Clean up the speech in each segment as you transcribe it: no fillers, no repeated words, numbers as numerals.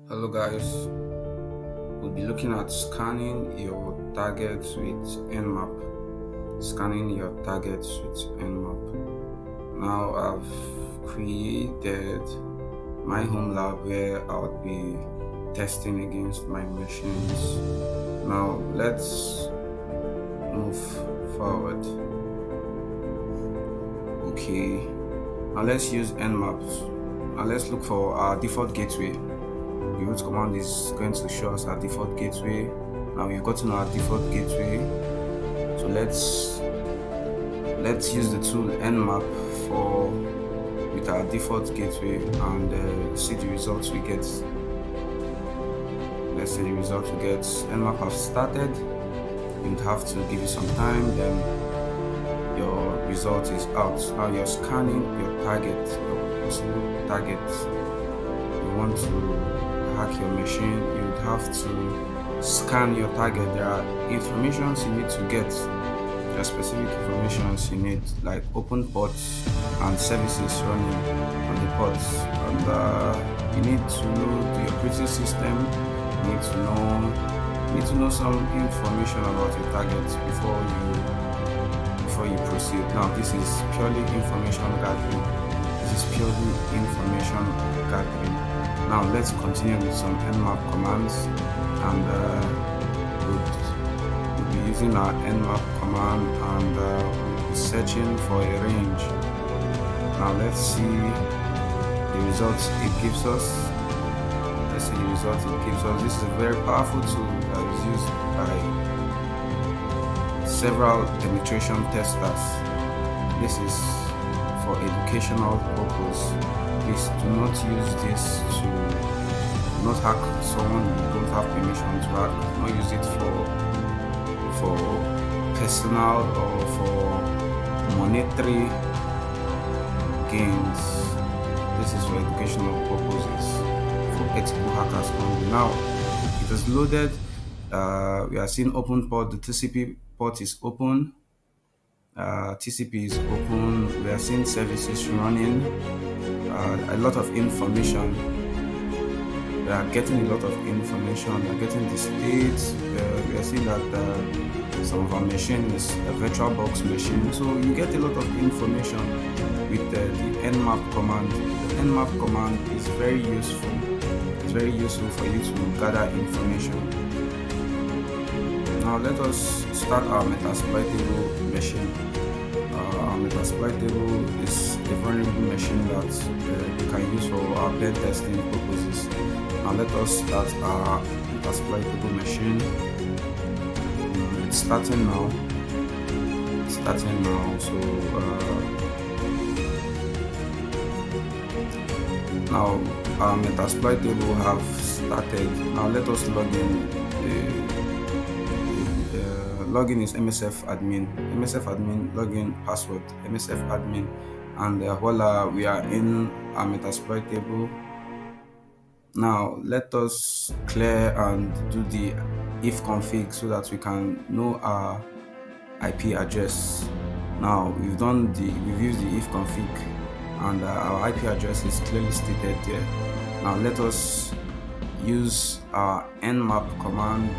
Hello guys, we'll be looking at scanning your targets with Nmap. Scanning your targets with Nmap. Now I've created my home lab where I'll be testing against my machines. Now let's move forward. Okay, now let's use Nmap. Now let's look for our default gateway. The root command is going to show us our default gateway. Now we've gotten our default gateway, so let's use the tool Nmap for with our default gateway and see the results we get. Let's see the results we get. Nmap have started. You'd have to give it some time, then your result is out. Now you're scanning your target, your possible target. You want to hack your machine, you'd have to scan your target. There are informations you need to get. There are specific informations you need, like open ports and services running on the ports. And you need to know the operating system. You need to know some information about your target before you proceed. Now this is purely information gathering. This is purely information gathering. Now let's continue with some Nmap commands, and we'll be using our Nmap command and we'll be searching for a range. Now let's see the results it gives us. Let's see the results it gives us. This is a very powerful tool that is used by several penetration testers. This is for educational purpose. Please do not use this to not hack someone you don't have permission to hack. Do not use it for personal or for monetary gains. This is for educational purposes, for ethical hackers only. Now it is loaded. We are seeing open port. The TCP port is open. TCP is open. We are seeing services running. A lot of information. We are getting a lot of information. We are getting the states. We are seeing that some of our machine is a VirtualBox machine. So you get a lot of information with the Nmap command. The Nmap command is very useful. It's very useful for you to gather information. Now let us start our metasploitable machine. Our metasploitable is a vulnerable machine that we can use for our pen testing purposes. Now let us start our metasploitable machine. It's starting now. It's starting now. So now our metasploitable have started. Now let us log in. Login is MSF admin. MSF admin login password MSF admin, and voila, we are in our metasploitable. Now let us clear and do the if config so that we can know our IP address. Now we've used the if config, and our IP address is clearly stated there. Now let us use our nmap command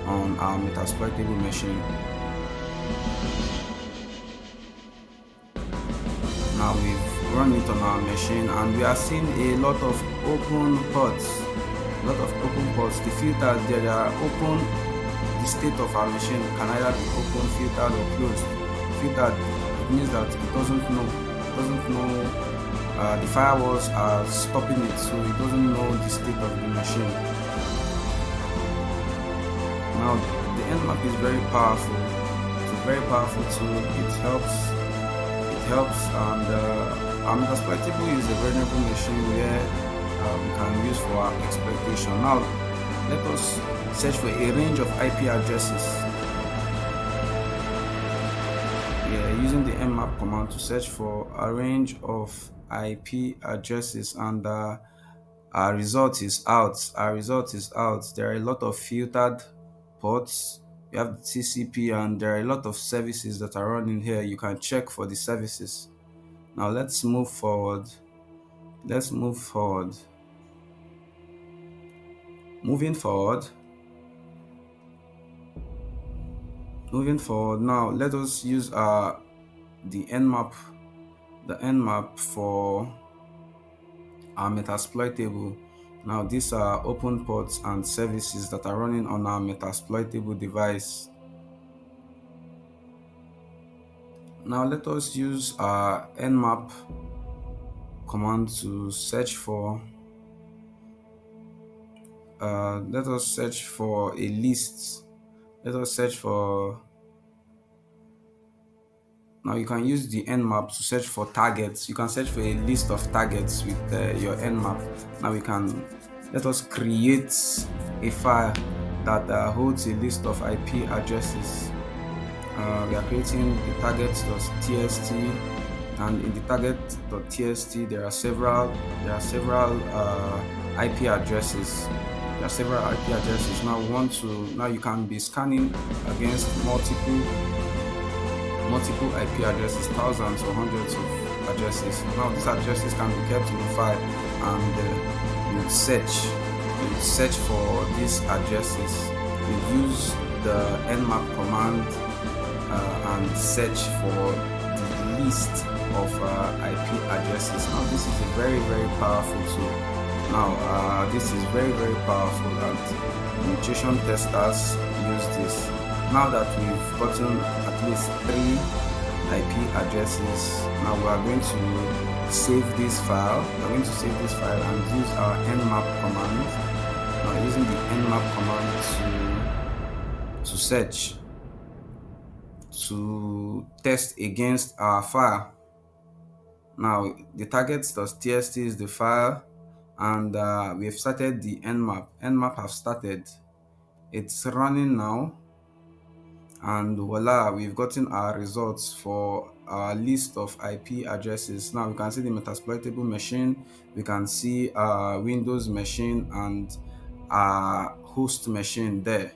on our metasploitable machine. Now we've run it on our machine and we are seeing a lot of open ports. The filters there are open. The state of our machine can either be open, filtered, or closed. Filtered means that it doesn't know. The firewalls are stopping it, so it doesn't know the state of the machine. Now the Nmap is very powerful. It's a very powerful tool. It helps, and our metasploitable is a vulnerable machine where we can use for our exploitation. Now let us search for a range of IP addresses. We are using the nmap command to search for a range of IP addresses, and our result is out. There are a lot of filtered ports. You have the TCP, and there are a lot of services that are running here. You can check for the services. Now let's move forward. Moving forward, now let us use the Nmap for our Metasploitable. Now these are open ports and services that are running on our Metasploitable device. Now let us use our Nmap command to search for let us search for a list. Let us search for Now you can use the Nmap to search for targets. You can search for a list of targets with your Nmap. Now we can let us create a file that holds a list of IP addresses. We are creating the targets.txt, and in the target.txt there are several IP addresses. There are several IP addresses. Now you can be scanning against multiple IP addresses, thousands or hundreds of addresses. Now these addresses can be kept in a file, and you would search for these addresses. You use the nmap command and search for the list of IP addresses. Now this is a very powerful tool. Now this is very powerful, and penetration testers use this. Now that we've gotten at least 3 IP addresses, now we are going to save this file. We're going to save this file and use our nmap command. Now using the nmap command to search, to test against our file. Now the targets.txt is the file, and we've started the nmap. Nmap have started. It's running now. And voila, we've gotten our results for our list of IP addresses. Now we can see the Metasploitable machine, we can see our Windows machine, and our host machine there.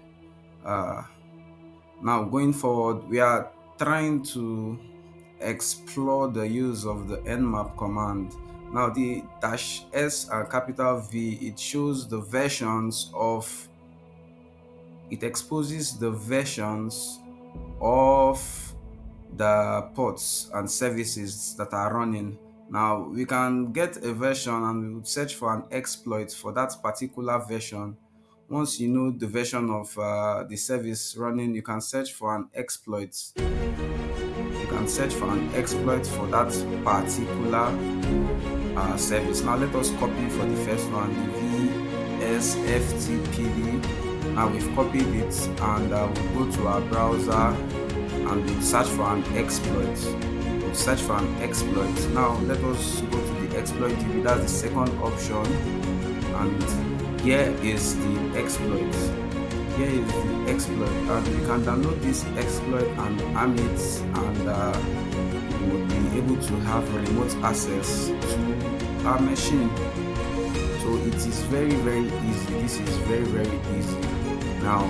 Now going forward, we are trying to explore the use of the nmap command. Now the -s and capital V, it shows the versions of it exposes the versions of the ports and services that are running. Now we can get a version and we would search for an exploit for that particular version. Once you know the version of the service running, you can search for an exploit. You can search for an exploit for that particular service. Now let us copy for the first one, the VSFTPD. Now we've copied it, and we'll go to our browser and we'll search for an exploit. Now let us go to the exploit DB. That's the second option, and here is the exploit. And you can download this exploit and arm it, and you will be able to have remote access to our machine. So it is very easy. This is very easy. Now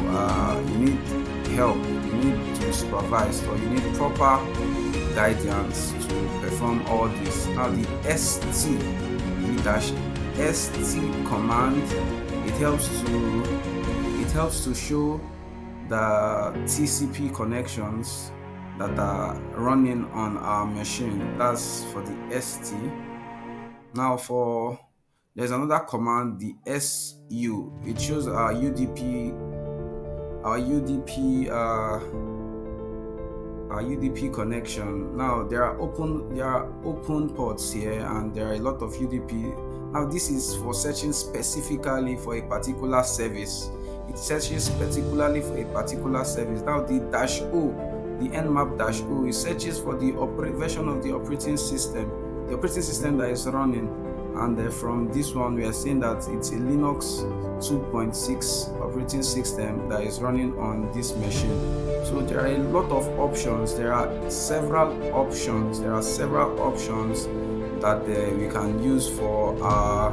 you need help, you need to be supervised, or you need proper guidance to perform all this. Now the -st command, it helps to show the TCP connections that are running on our machine. That's for the ST. Now there's another command, the SU. It shows our UDP connection. Now there are open ports here, and there are a lot of UDP. Now this is for searching specifically for a particular service. It searches particularly for a particular service. Now the -O, the nmap -O, it searches for the version of the operating system that is running. And from this one, we are seeing that it's a Linux 2.6 operating system that is running on this machine. So there are a lot of options. There are several options that we can use for our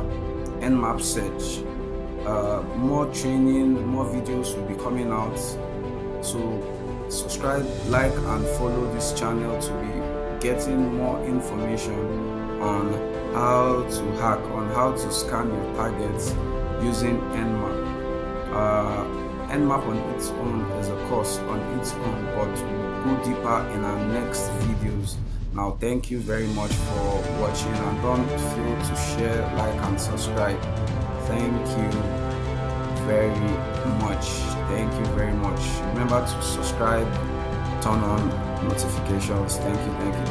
nmap search. More training, more videos will be coming out. So subscribe, like, and follow this channel to be getting more information on how to hack, on how to scan your targets using Nmap. Uh, Nmap on its own is a course on its own, but we'll go deeper in our next videos. Now, thank you very much for watching, and don't fail to share, like, and subscribe. Thank you very much. Thank you very much. Remember to subscribe, turn on notifications. Thank you. Thank you.